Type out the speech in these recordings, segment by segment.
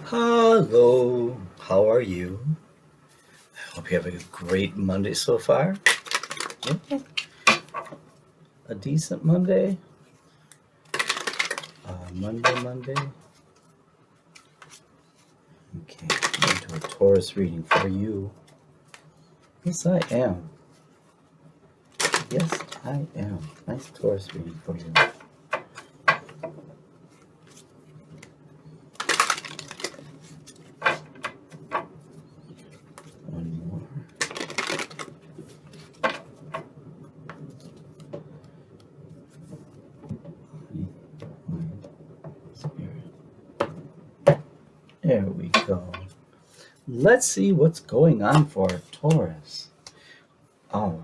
Hello, how are you? I hope you're having a great Monday so far. Yeah, a decent Monday. Monday. Okay, I'm going to do a Taurus reading for you. Yes, I am. Yes, I am. Nice Taurus reading for you. One more. Mind, spirit. There we go. Let's see what's going on for Taurus. Oh,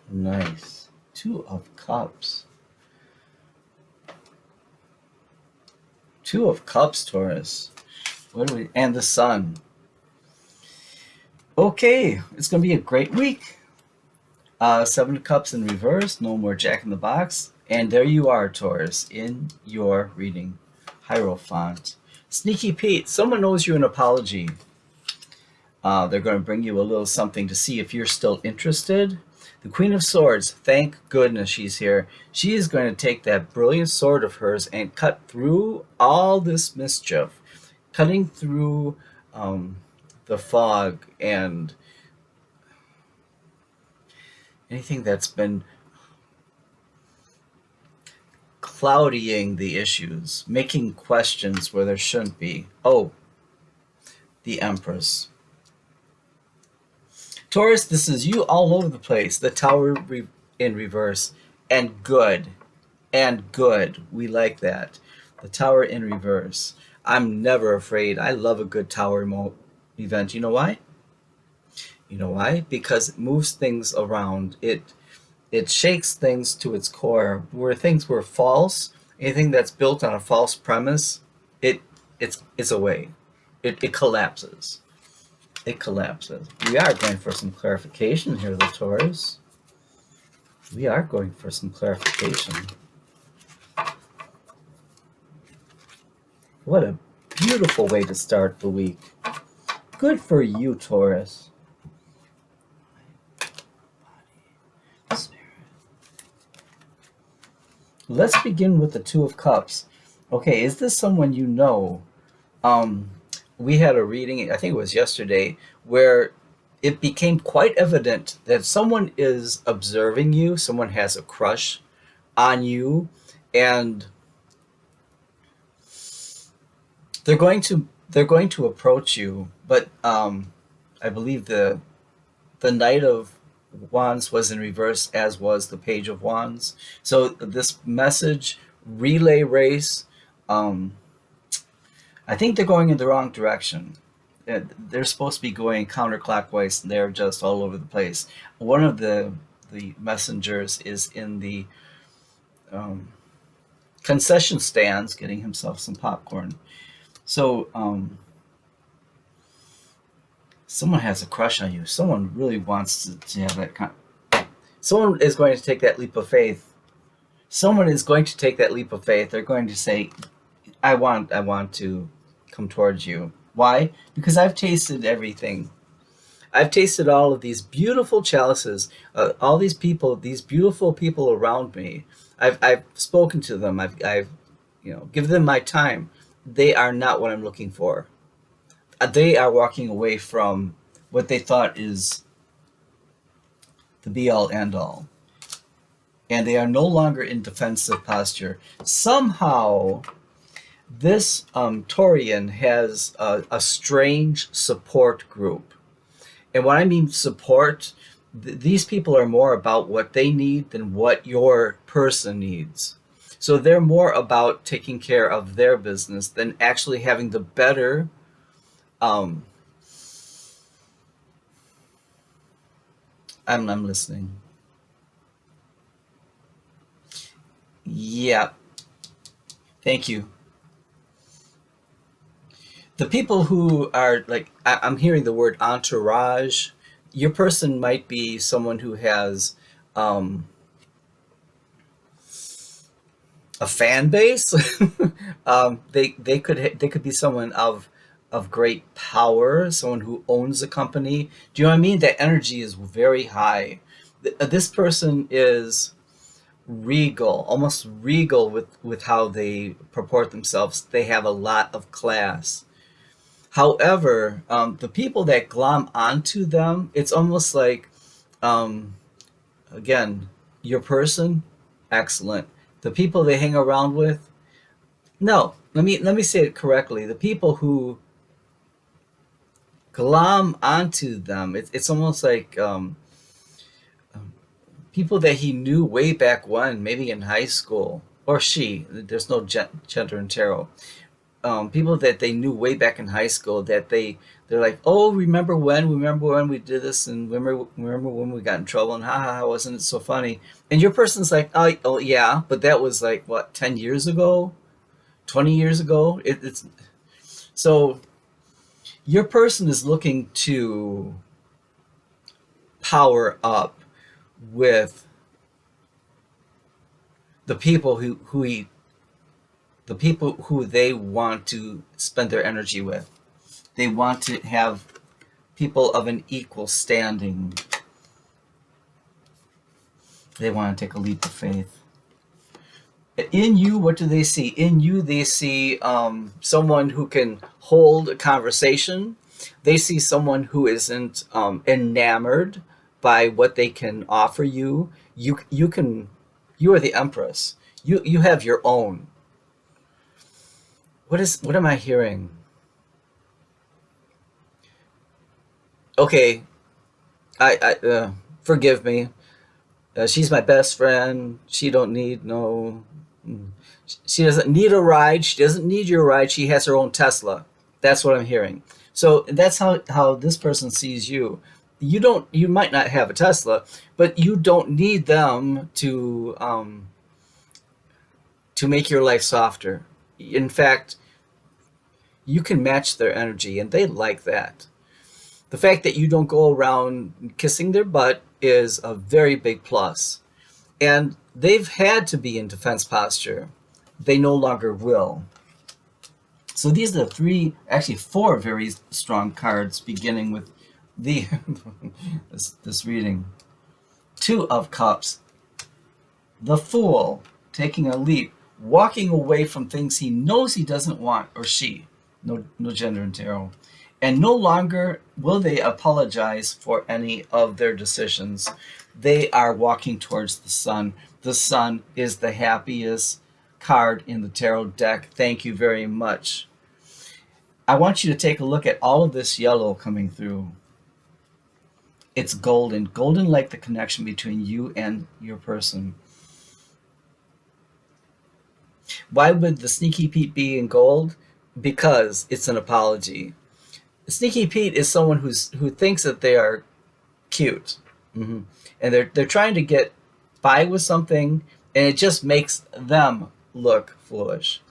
nice. Two of Cups. Two of Cups, Taurus. What do we? And the Sun. Okay, it's gonna be a great week. Seven of Cups in reverse. No more Jack in the Box. And there you are, Taurus, in your reading. Hierophant. Sneaky Pete. Someone owes you an apology. They're going to bring you a little something to see if you're still interested. The Queen of Swords, thank goodness she's here. She is going to take that brilliant sword of hers and cut through all this mischief, cutting through the fog and anything that's been cloudying the issues, making questions where there shouldn't be. Oh, the Empress. Taurus, this is you all over the place. The Tower in reverse. And good. And good. We like that. The Tower in reverse. I'm never afraid. I love a good Tower event. You know why? You know why? Because it moves things around. It shakes things to its core. Where things were false, anything that's built on a false premise, it's away. It collapses. It collapses. We are going for some clarification here, the Taurus. We are going for some clarification. What a beautiful way to start the week. Good for you, Taurus. Let's begin with the Two of Cups. Okay, is this someone you know? We had a reading, I think it was yesterday, where it became quite evident that someone is observing you, someone has a crush on you, and they're going to approach you, but I believe the Knight of Wands was in reverse, as was the Page of Wands. So this message relay race, I think they're going in the wrong direction. They're supposed to be going counterclockwise, and they're just all over the place. One of the messengers is in the concession stands getting himself some popcorn. So someone has a crush on you. Someone really wants to have that. Someone is going to take that leap of faith. Someone is going to take that leap of faith. They're going to say, I want to come towards you. Why? Because I've tasted everything. I've tasted all of these beautiful chalices, all these people, these beautiful people around me. I've spoken to them. I've given them my time. They are not what I'm looking for. They are walking away from what they thought is the be-all, end-all. And they are no longer in defensive posture. Somehow, this Taurian has a strange support group. And when I mean support, these people are more about what they need than what your person needs. So they're more about taking care of their business than actually having the better I'm listening. Yeah, thank you. The people who are like, I'm hearing the word entourage. Your person might be someone who has a fan base. They could be someone of of great power, someone who owns a company. Do you know what I mean? That energy is very high. This person is regal, almost regal with how they purport themselves. They have a lot of class. However, the people that glom onto them, it's almost like, um, again, your person, excellent. The people they hang around with, no. Let me say it correctly. The people who glom onto them, it's almost like people that he knew way back when, maybe in high school, or she. There's no gender in tarot. People that they knew way back in high school that they're like, oh, remember when we did this, and remember when we got in trouble, and wasn't it so funny? And your person's like, oh yeah, but that was like what, 10 years ago, 20 years ago. It's so your person is looking to power up with the people the people who they want to spend their energy with. They want to have people of an equal standing. They want to take a leap of faith. In you, what do they see? In you, they see someone who can hold a conversation. They see someone who isn't enamored by what they can offer you. You are the Empress. You have your own. What am I hearing? Okay, I forgive me. She's my best friend. She don't need no. She doesn't need a ride. She doesn't need your ride. She has her own Tesla. That's what I'm hearing. So that's how this person sees you. You might not have a Tesla, but you don't need them to make your life softer. In fact, you can match their energy, and they like that. The fact that you don't go around kissing their butt is a very big plus. And they've had to be in defense posture. They no longer will. So these are actually four very strong cards, beginning with the this reading. Two of Cups. The Fool, taking a leap, walking away from things he knows he doesn't want, or she. No gender in tarot. And no longer will they apologize for any of their decisions. They are walking towards the sun. The sun is the happiest card in the tarot deck. Thank you very much. I want you to take a look at all of this yellow coming through. It's golden. Golden like the connection between you and your person. Why would the Sneaky Pete be in gold? Because it's an apology. Sneaky Pete is someone who thinks that they are cute, and they're trying to get by with something, and it just makes them look foolish.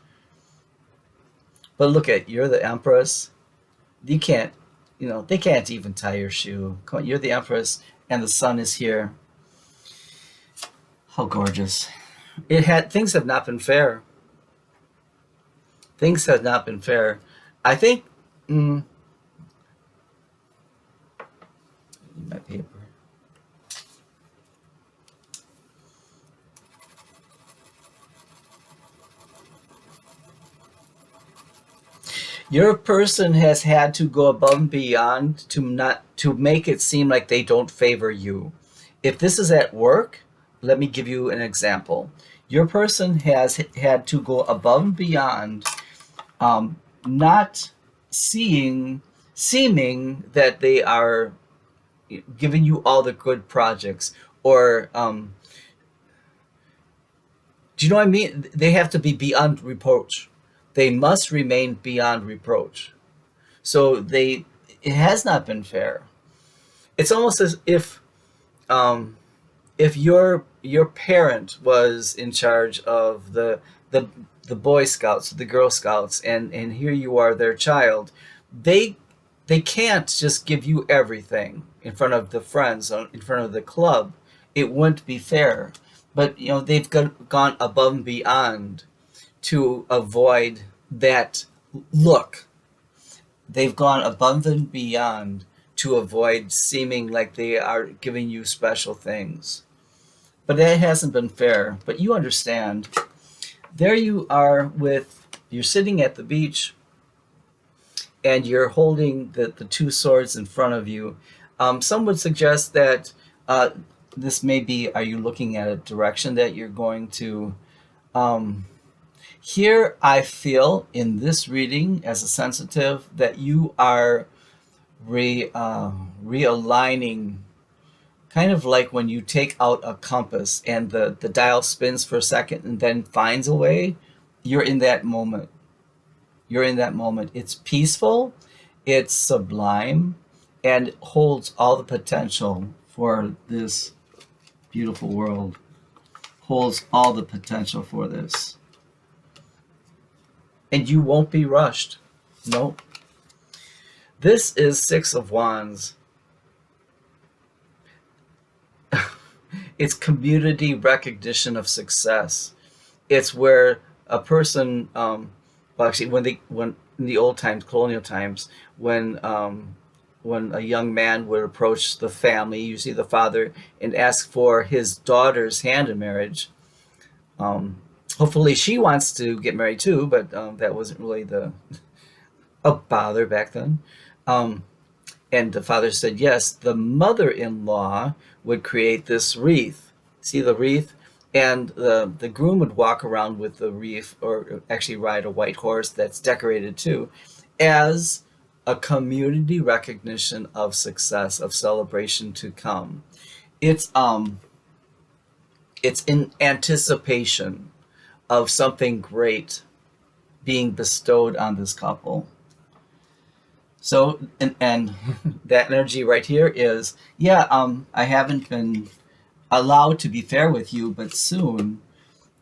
But look you're the Empress. You can't, they can't even tie your shoe. Come on, you're the Empress, and the sun is here. How gorgeous! Things have not been fair. Things have not been fair. I think. My paper. Your person has had to go above and beyond to make it seem like they don't favor you. If this is at work, let me give you an example. Your person has had to go above and beyond, not seeming that they are giving you all the good projects, or do you know what I mean? They have to be beyond reproach. They must remain beyond reproach. So it has not been fair. It's almost as if your parent was in charge of the Boy Scouts, the Girl Scouts, and here you are, their child. They can't just give you everything in front of the friends, in front of the club. It wouldn't be fair. But they've gone above and beyond to avoid that look. They've gone above and beyond to avoid seeming like they are giving you special things. But that hasn't been fair. But you understand. There you are you're sitting at the beach and you're holding the two swords in front of you. Some would suggest that this may be, are you looking at a direction that you're going to? Um, Here, I feel in this reading as a sensitive that you are realigning, kind of like when you take out a compass and the dial spins for a second and then finds a way. You're in that moment. You're in that moment. It's peaceful, it's sublime, and holds all the potential for this beautiful world. Holds all the potential for this. And you won't be rushed. Nope. This is Six of Wands. It's community recognition of success. It's where a person, well, actually, when in the old times, colonial times, when a young man would approach the family, usually the father, and ask for his daughter's hand in marriage. Hopefully, she wants to get married too, but that wasn't really a bother back then. Um, and the father said yes. The mother-in-law would create this wreath. See the wreath? And the groom would walk around with the wreath, or actually ride a white horse that's decorated too, as a community recognition of success, of celebration to come. It's it's in anticipation of something great being bestowed on this couple. So, and that energy right here is, yeah, I haven't been allowed to be fair with you, but soon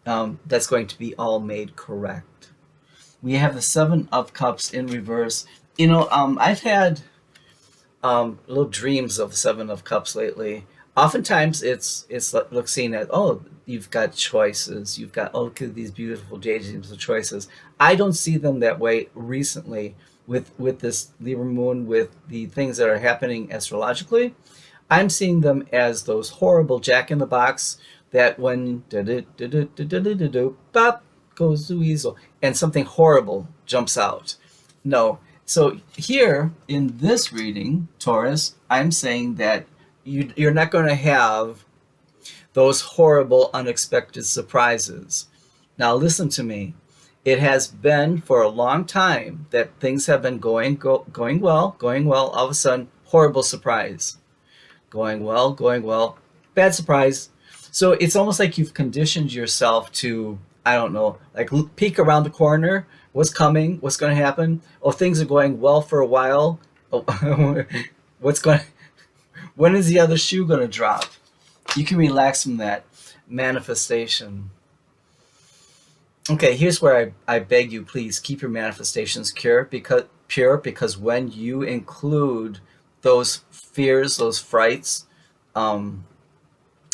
that's going to be all made correct. We have the Seven of Cups in reverse. I've had little dreams of Seven of Cups lately. Oftentimes it's like seen at, oh, you've got choices. You've got, oh, look at these beautiful daydreams of choices. I don't see them that way recently with this Libra moon, with the things that are happening astrologically. I'm seeing them as those horrible Jack in the Box that when pop goes the weasel and something horrible jumps out. No. So here in this reading, Taurus, I'm saying that you're not going to have those horrible unexpected surprises. Now listen to me. It has been for a long time that things have been going well, all of a sudden, horrible surprise. Going well, bad surprise. So it's almost like you've conditioned yourself to, I don't know, like peek around the corner, what's coming, what's going to happen. Oh, things are going well for a while. Oh, when is the other shoe going to drop? You can relax from that manifestation. Okay, here's where I beg you, please keep your manifestations pure, because when you include those fears, those frights,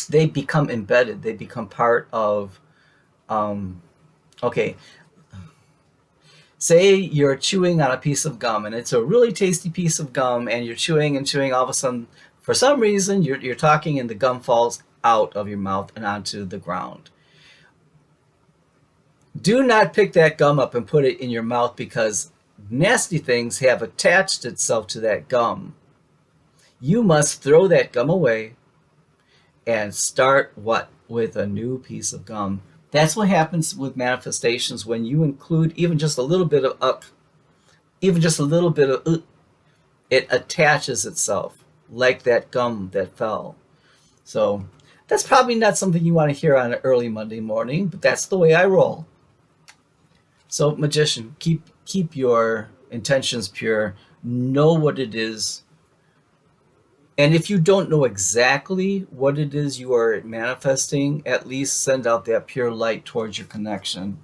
they become embedded. They become part of, okay, say you're chewing on a piece of gum and it's a really tasty piece of gum and you're chewing and chewing, all of a sudden, for some reason, you're talking and the gum falls out of your mouth and onto the ground. Do not pick that gum up and put it in your mouth, because nasty things have attached itself to that gum. You must throw that gum away and start what? With a new piece of gum. That's what happens with manifestations when you include even just a little bit of it attaches itself like that gum that fell. So that's probably not something you want to hear on an early Monday morning, but that's the way I roll. So, magician, keep your intentions pure. Know what it is. And if you don't know exactly what it is you are manifesting, at least send out that pure light towards your connection.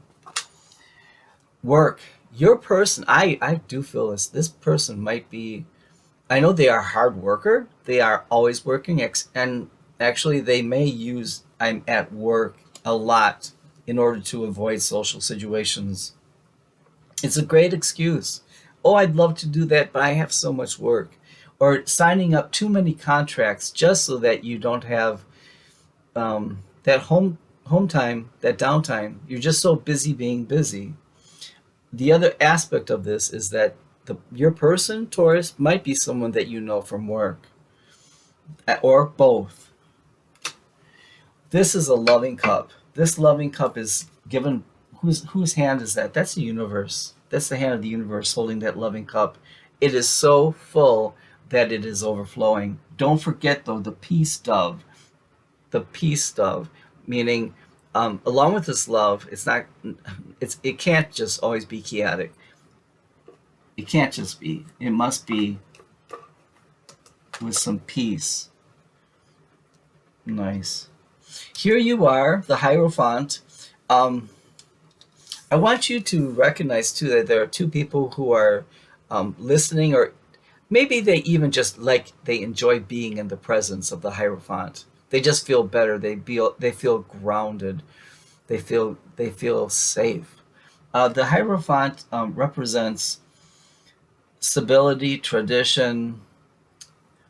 Work. Your person, I do feel this person might be, I know they are a hard worker. They are always working, and actually they may use I'm at work a lot in order to avoid social situations. It's a great excuse. oh, I'd love to do that, but I have so much work. Or signing up too many contracts just so that you don't have that home time, that downtime. You're just so busy being busy. The other aspect of this is that your person, Taurus, might be someone that you know from work, or both. This is a loving cup. This loving cup is given. Whose hand is that? That's the universe. That's the hand of the universe holding that loving cup. It is so full that it is overflowing. Don't forget though the peace dove. The peace dove, meaning along with this love, it can't just always be chaotic. It can't just be. It must be with some peace. Nice. Here you are, the Hierophant. Um, I want you to recognize too that there are two people who are listening, or maybe they even just they enjoy being in the presence of the Hierophant. They just feel better. They feel grounded. They feel safe. The Hierophant represents stability, tradition,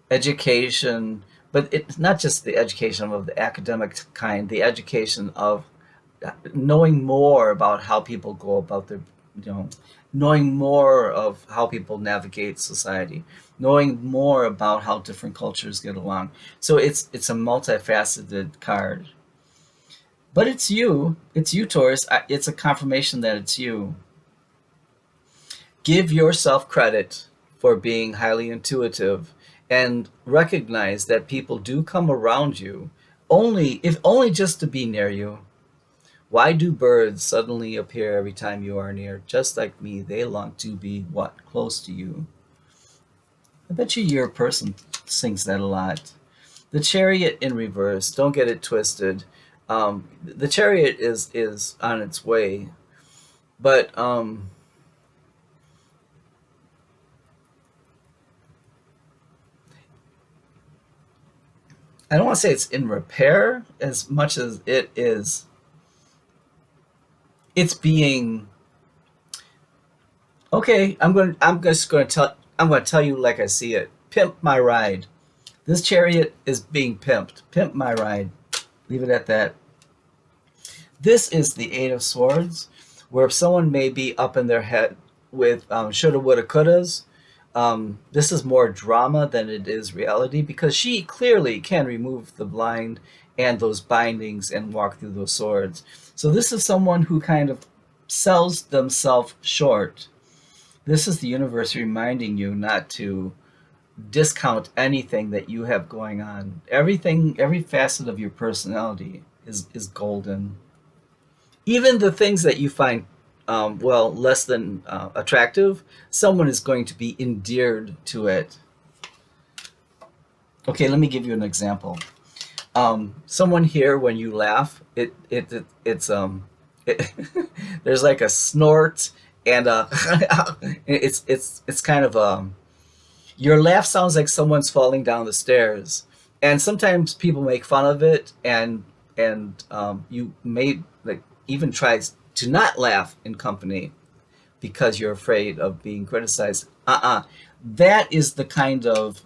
education, but it's not just the education of the academic kind, the education of knowing more about how people go about their, you know, knowing more of how people navigate society, knowing more about how different cultures get along. So it's a multifaceted card. But it's you, Taurus. It's a confirmation that it's you. Give yourself credit for being highly intuitive and recognize that people do come around you only if only just to be near you. Why do birds suddenly appear every time you are near? Just like me, they long to be what? Close to you. I bet you your person sings that a lot. The Chariot in reverse. Don't get it twisted. The Chariot is on its way, but I don't want to say it's in repair as much as it's being okay. I'm going to tell you like I see it. Pimp my ride. This chariot is being pimped. Pimp my ride. Leave it at that. This is the Eight of Swords, where someone may be up in their head with shoulda, woulda, couldas. This is more drama than it is reality because she clearly can remove the blind and those bindings and walk through those swords. So this is someone who kind of sells themselves short. This is the universe reminding you not to discount anything that you have going on. Everything, every facet of your personality is golden. Even the things that you find less than attractive, someone is going to be endeared to it. Okay, let me give you an example. Someone here, when you laugh, it, there's like a snort and it's kind of your laugh sounds like someone's falling down the stairs, and sometimes people make fun of it, and you may like even try to not laugh in company because you're afraid of being criticized. That is the kind of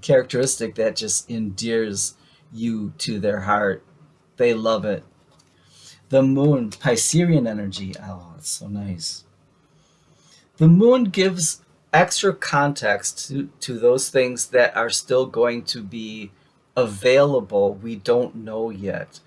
characteristic that just endears you to their heart. They love it. The moon, Piscean energy. Oh, it's so nice. The moon gives extra context to those things that are still going to be available. We don't know yet.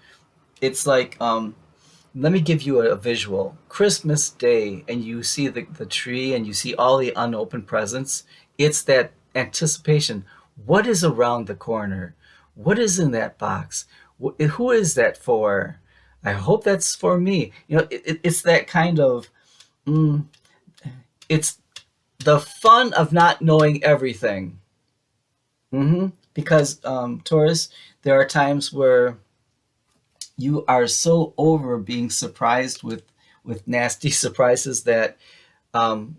It's like let me give you a visual. Christmas Day, and you see the tree and you see all the unopened presents. It's that anticipation. What is around the corner? What is in that box? Who is that for? I hope that's for me. It's that kind of, mm, it's the fun of not knowing everything. Because, Taurus, there are times where you are so over being surprised with nasty surprises that um,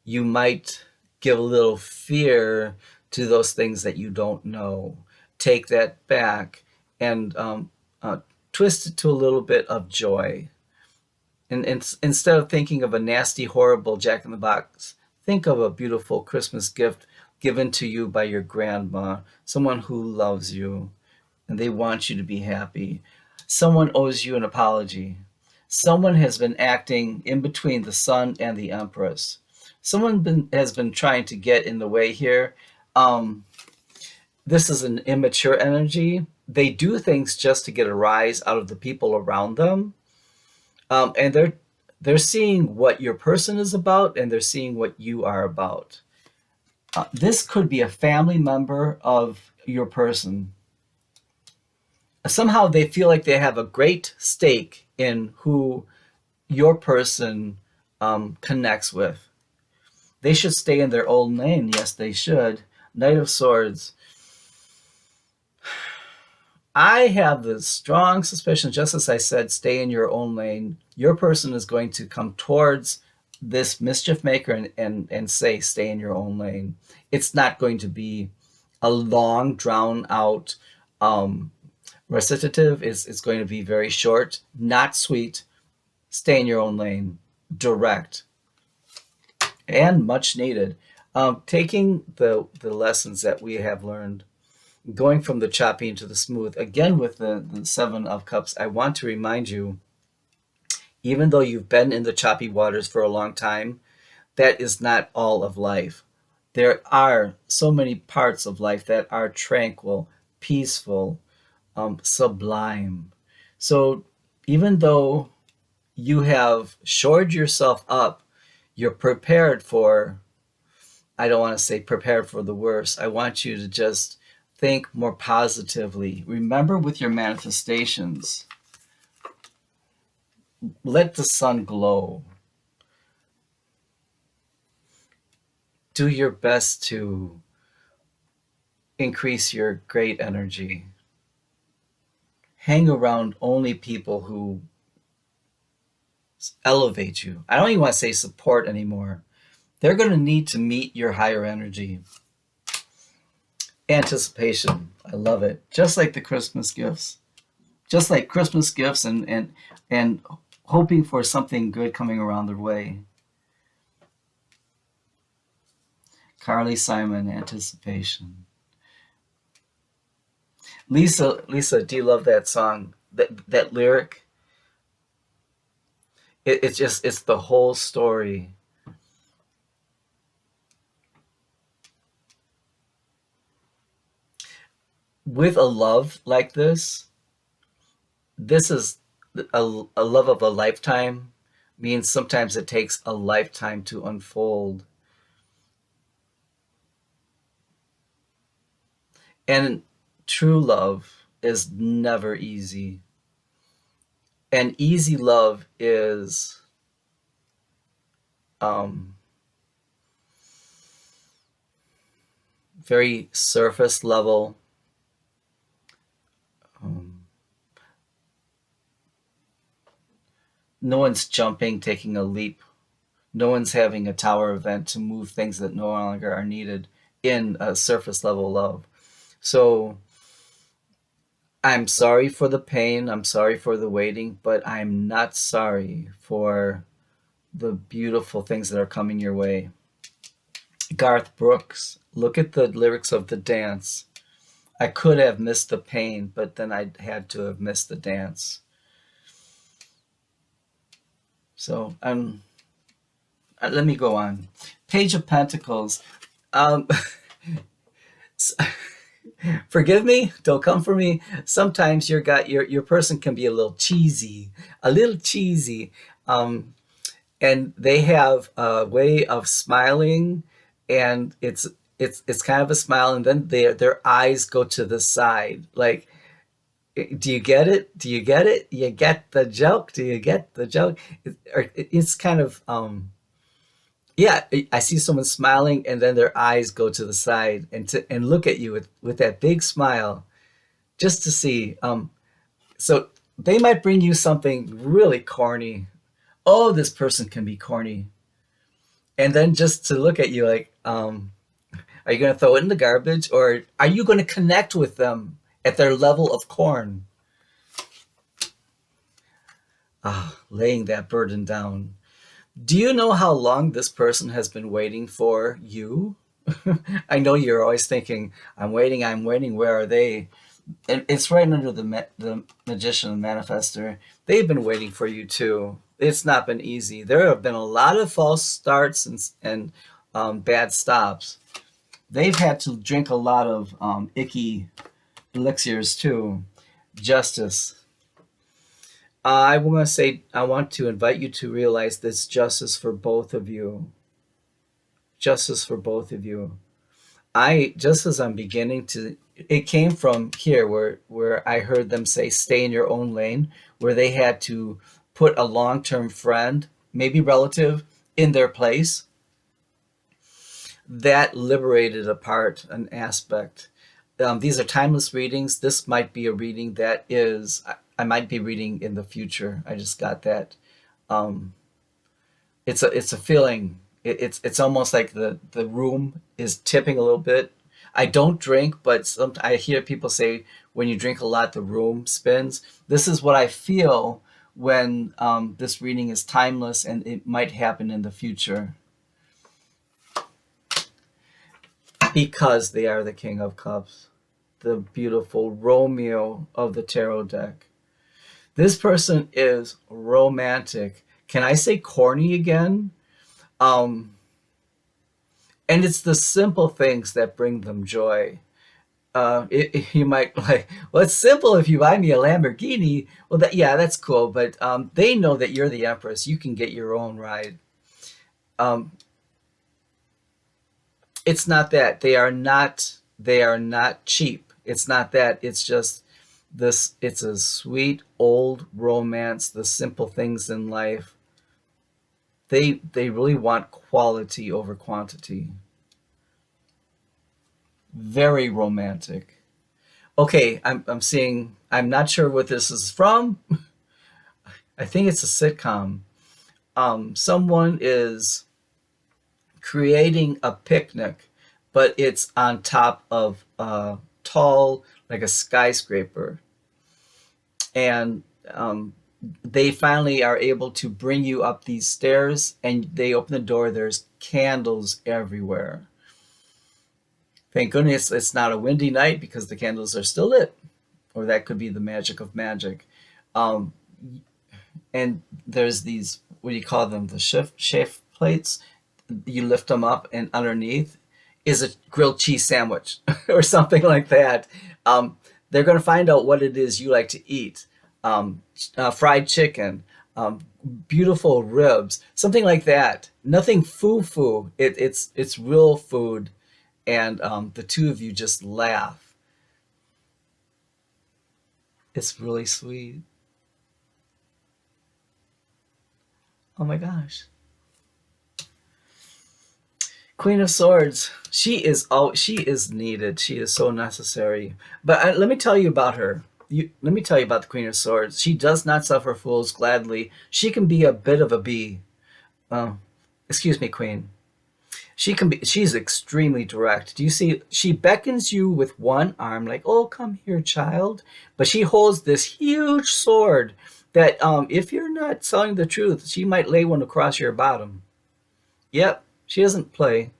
you might give a little fear to those things that you don't know. Take that back and twist it to a little bit of joy. And instead of thinking of a nasty, horrible Jack in the Box, think of a beautiful Christmas gift given to you by your grandma, someone who loves you and they want you to be happy. Someone owes you an apology. Someone has been acting in between the sun and the Empress. Has been trying to get in the way here. Um, this is an immature energy. They do things just to get a rise out of the people around them, and they're seeing what your person is about, and they're seeing what you are about. This could be a family member of your person. Somehow they feel like they have a great stake in who your person connects with. They should stay in their own lane. Yes, they should. Knight of Swords. I have the strong suspicion, just as I said, stay in your own lane. Your person is going to come towards this mischief maker and say, stay in your own lane. It's not going to be a long, drawn out recitative. It's going to be very short, not sweet. Stay in your own lane, direct, and much needed. Taking the lessons that we have learned, going from the choppy into the smooth, again with the Seven of Cups, I want to remind you, even though you've been in the choppy waters for a long time, that is not all of life. There are so many parts of life that are tranquil, peaceful, sublime. So even though you have shored yourself up, you're prepared for, I don't want to say prepared for the worst. I want you to just think more positively. Remember with your manifestations, let the sun glow. Do your best to increase your great energy. Hang around only people who elevate you. I don't even want to say support anymore. They're going to need to meet your higher energy. Anticipation. I love it. Just like the Christmas gifts. Just like Christmas gifts and hoping for something good coming around their way. Carly Simon, anticipation. Lisa, do you love that song? That lyric? It's the whole story. With a love like this is a love of a lifetime, means sometimes it takes a lifetime to unfold. And true love is never easy. And easy love is very surface level. No one's jumping, taking a leap. No one's having a tower event to move things that no longer are needed in a surface level love. So I'm sorry for the pain. I'm sorry for the waiting, but I'm not sorry for the beautiful things that are coming your way. Garth Brooks, look at the lyrics of The Dance. I could have missed the pain, but then I had to have missed the dance. So let me go on. Page of Pentacles. Forgive me, don't come for me. Sometimes your person can be a little cheesy, and they have a way of smiling, and it's kind of a smile, and then their eyes go to the side. Like, do you get it? Do you get it? You get the joke? Do you get the joke? It's kind of yeah. I see someone smiling, and then their eyes go to the side and look at you with that big smile, just to see. So they might bring you something really corny. Oh, this person can be corny, and then just to look at you like, are you going to throw it in the garbage, or are you going to connect with them at their level of corn? Laying that burden down. Do you know how long this person has been waiting for you? I know you're always thinking, I'm waiting, where are they? And it's right under the magician and manifester. They've been waiting for you too. It's not been easy. There have been a lot of false starts and bad stops. They've had to drink a lot of icky elixirs too. Justice. I want to say, I want to invite you to realize this justice for both of you. Justice for both of you. Just as I'm beginning to, it came from here where I heard them say, stay in your own lane, where they had to put a long-term friend, maybe relative, in their place. That liberated a part, an aspect. These are timeless readings. This might be a reading that is, I might be reading in the future. I just got that. Um, it's a feeling. It's almost like the room is tipping a little bit. I don't drink, but I hear people say when you drink a lot, the room spins. This is what I feel when this reading is timeless and it might happen in the future because they are the King of Cups, the beautiful Romeo of the tarot deck. This person is romantic. Can I say corny again? Um, and it's the simple things that bring them joy. You might like, well, it's simple if you buy me a Lamborghini. Well, yeah, that's cool, but they know that you're the Empress. You can get your own ride. Um, it's not that they are not. They are not cheap. It's not that. It's just this. It's a sweet old romance. The simple things in life. They really want quality over quantity. Very romantic. Okay, I'm seeing. I'm not sure what this is from. I think it's a sitcom. Someone is creating a picnic, but it's on top of a tall, like a skyscraper, and they finally are able to bring you up these stairs, and they open the door. There's candles everywhere. Thank goodness it's not a windy night because the candles are still lit, or that could be the magic of magic. Um, and there's these, what do you call them, the chef plates. You lift them up and underneath is a grilled cheese sandwich or something like that. um, they're going to find out what it is you like to eat. Fried chicken, beautiful ribs, something like that. Nothing foo-foo. It's real food, and the two of you just laugh. It's really sweet. Oh my gosh. Queen of Swords. She is needed. She is so necessary. But let me tell you about her. Let me tell you about the Queen of Swords. She does not suffer fools gladly. She can be a bit of a bee. Uh, Excuse me, Queen. She can be. She's extremely direct. Do you see? She beckons you with one arm, like, "Oh, come here, child." But she holds this huge sword that, if you're not telling the truth, she might lay one across your bottom. Yep, she doesn't play.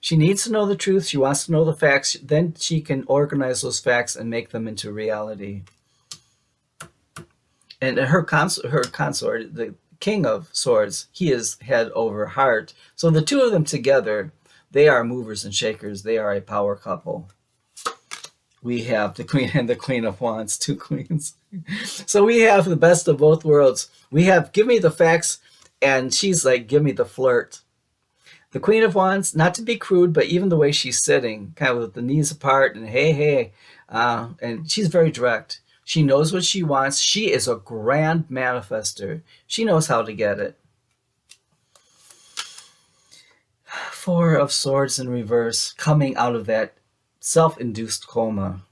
She needs to know the truth. She wants to know the facts. Then she can organize those facts and make them into reality. And her consort, the King of Swords, he is head over heart. So the two of them together, they are movers and shakers. They are a power couple. We have the Queen and the Queen of Wands, two queens. So we have the best of both worlds. We have give me the facts, and she's like, give me the flirt. The Queen of Wands, not to be crude, but even the way she's sitting, kind of with the knees apart, and hey, hey, and she's very direct. She knows what she wants. She is a grand manifester. She knows how to get it. Four of Swords in reverse, coming out of that self-induced coma.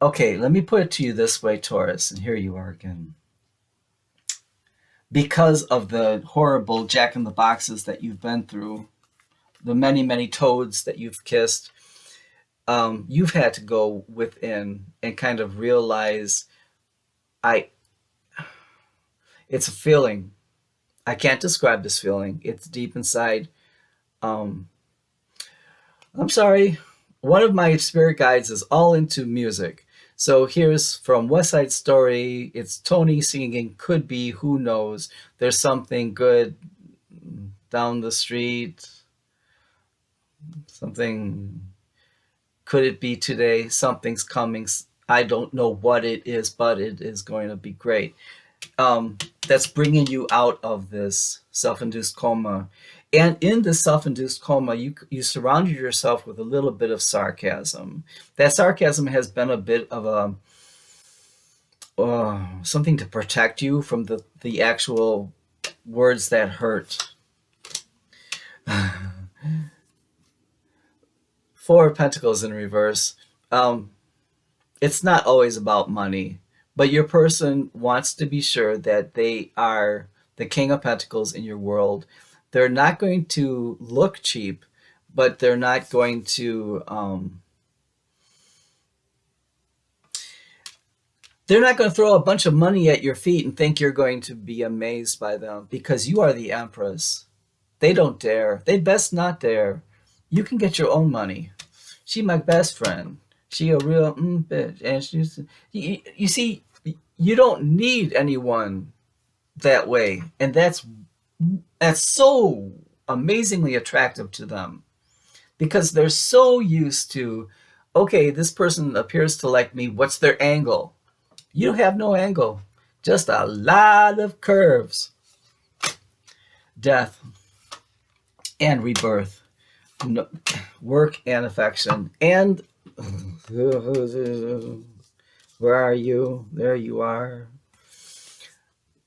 Okay, let me put it to you this way, Taurus, and here you are again. Because of the horrible jack in the boxes that you've been through, the many, many toads that you've kissed, you've had to go within and kind of realize, I It's a feeling. I can't describe this feeling. It's deep inside. Um, I'm sorry. One of my spirit guides is all into music. So here's from West Side Story. It's Tony singing Could Be, Who Knows. There's something good down the street. Something, could it be today? Something's coming. I don't know what it is, but it is going to be great. That's bringing you out of this self-induced coma. And in this self-induced coma, you surrounded yourself with a little bit of sarcasm. That sarcasm has been a bit of a something to protect you from the actual words that hurt. Four of Pentacles in reverse. It's not always about money, but your person wants to be sure that they are the King of Pentacles in your world. They're not going to look cheap, but they're not going to throw a bunch of money at your feet and think you're going to be amazed by them, because you are the Empress. They don't dare. They best not dare. You can get your own money. She my best friend. She a real bitch. And she's, you see, you don't need anyone that way. And that's so amazingly attractive to them, because they're so used to, okay, this person appears to like me. What's their angle? You have no angle, just a lot of curves. Death and rebirth, work and affection. And where are you? There you are.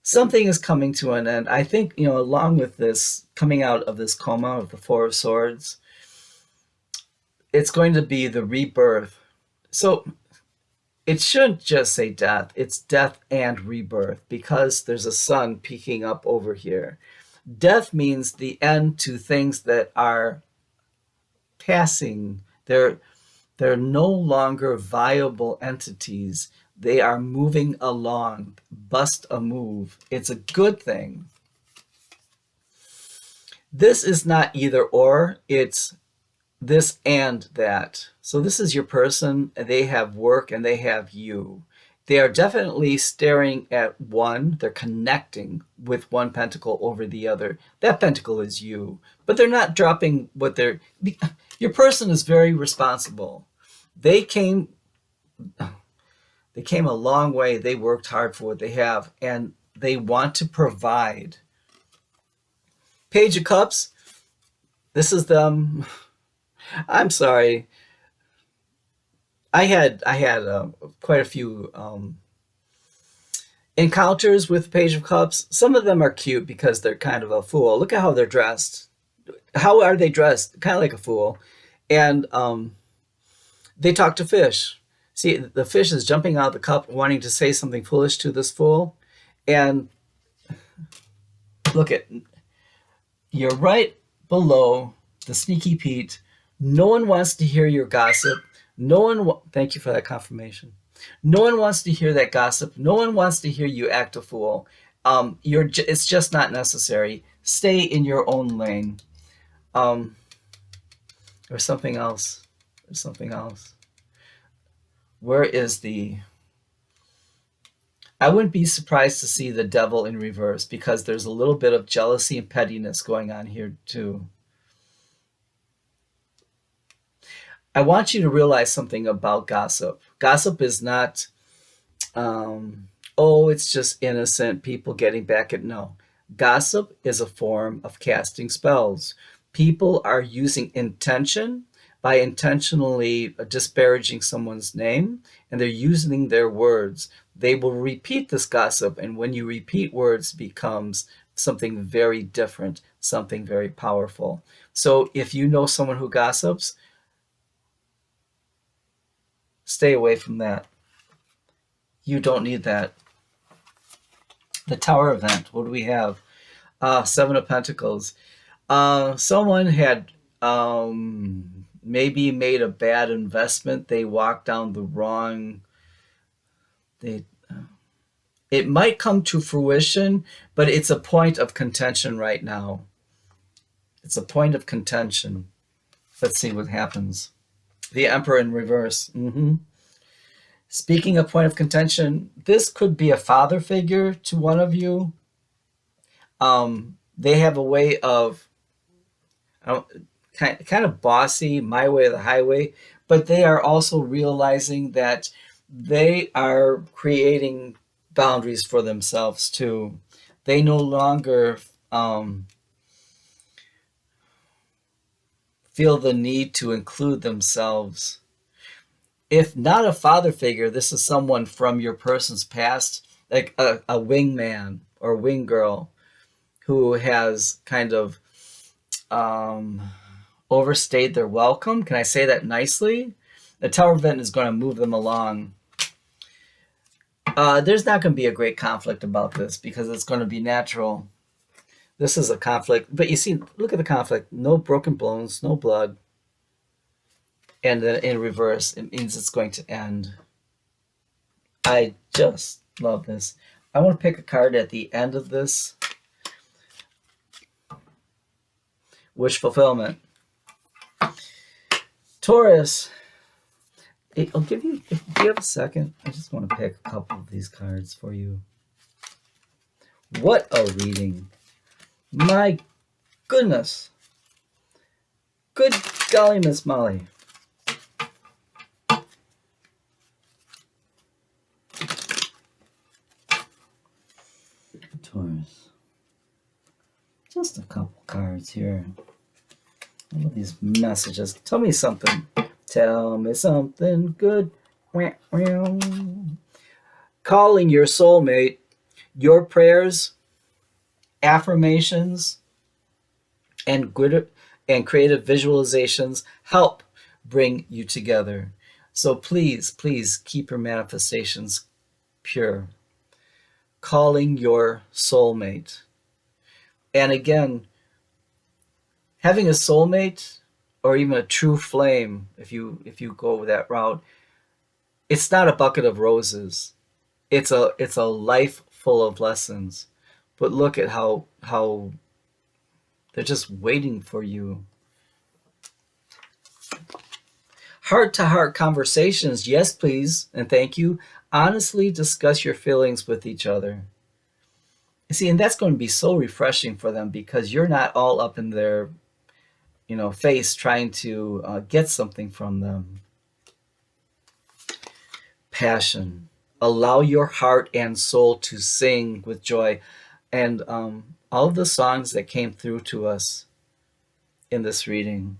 Something is coming to an end. I think, along with this, coming out of this coma of the Four of Swords, it's going to be the rebirth. So it shouldn't just say death. It's death and rebirth, because there's a sun peeking up over here. Death means the end to things that are passing. They're no longer viable entities. They are moving along. Bust a move. It's a good thing. This is not either or. It's this and that. So this is your person. They have work and they have you. They are definitely staring at one. They're connecting with one pentacle over the other. That pentacle is you. But they're not dropping what they're... Your person is very responsible. They came a long way. They worked hard for what they have, and they want to provide. Page of Cups. This is them. I'm sorry. I had quite a few encounters with Page of Cups. Some of them are cute because they're kind of a fool. Look at how they're dressed. How are they dressed? Kind of like a fool. And they talk to fish. See, the fish is jumping out of the cup, wanting to say something foolish to this fool. And look at, you're right below the Sneaky Pete. No one wants to hear your gossip. Thank you for that confirmation. No one wants to hear that gossip. No one wants to hear you act a fool. It's just not necessary. Stay in your own lane. Or something else. There's something else. Where is the... I wouldn't be surprised to see the Devil in reverse, because there's a little bit of jealousy and pettiness going on here too. I want you to realize something about gossip. Gossip is not, it's just innocent people getting back at... No. Gossip is a form of casting spells. People are using intention by intentionally disparaging someone's name, and they're using their words. They will repeat this gossip, and when you repeat words, becomes something very different, something very powerful. So if you know someone who gossips, stay away from that. You don't need that. The Tower event, what do we have? Seven of Pentacles. Someone had maybe made a bad investment. They walked down the wrong... It might come to fruition, but it's a point of contention right now. It's a point of contention. Let's see what happens. The Emperor in reverse. Speaking of point of contention, this could be a father figure to one of you. They have a way of kind of bossy, my way or the highway, but they are also realizing that they are creating boundaries for themselves too. They no longer feel the need to include themselves. If not a father figure, this is someone from your person's past, like a wingman or wing girl who has kind of overstayed their welcome. Can I say that nicely? The Tower event is going to move them along. There's not going to be a great conflict about this because it's going to be natural. This is a conflict, but you see, look at the conflict. No broken bones, no blood. And then in reverse, it means it's going to end. I just love this. I want to pick a card at the end of this. Wish fulfillment. Taurus, I'll give you, if you have a second, I just want to pick a couple of these cards for you. What a reading. My goodness. Good golly, Miss Molly. Taurus. Just a couple cards here. All of these messages. Tell me something. Tell me something good. Calling your soulmate. Your prayers, affirmations, and creative visualizations help bring you together. So please, please keep your manifestations pure. Calling your soulmate. And again, having a soulmate or even a true flame, if you go that route, it's not a bucket of roses. It's a life full of lessons. But look at how they're just waiting for you. Heart-to-heart conversations, yes please, and thank you. Honestly discuss your feelings with each other. You see, and that's going to be so refreshing for them because you're not all up in their face trying to get something from them. Passion. Allow your heart and soul to sing with joy. And all of the songs that came through to us in this reading.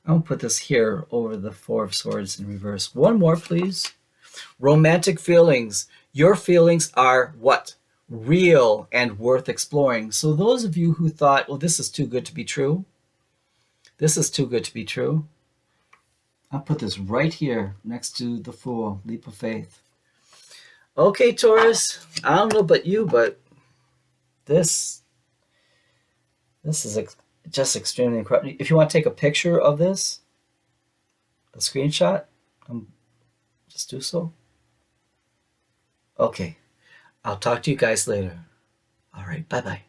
I'll put this here over the Four of Swords in reverse. One more, please. Romantic feelings. Your feelings are what? Real and worth exploring. So those of you who thought, well, this is too good to be true. This is too good to be true. I'll put this right here next to the Fool, Leap of Faith. Okay, Taurus, I don't know about you, but this is just extremely incredible. If you want to take a picture of this, a screenshot, just do so. Okay, I'll talk to you guys later. All right, bye-bye.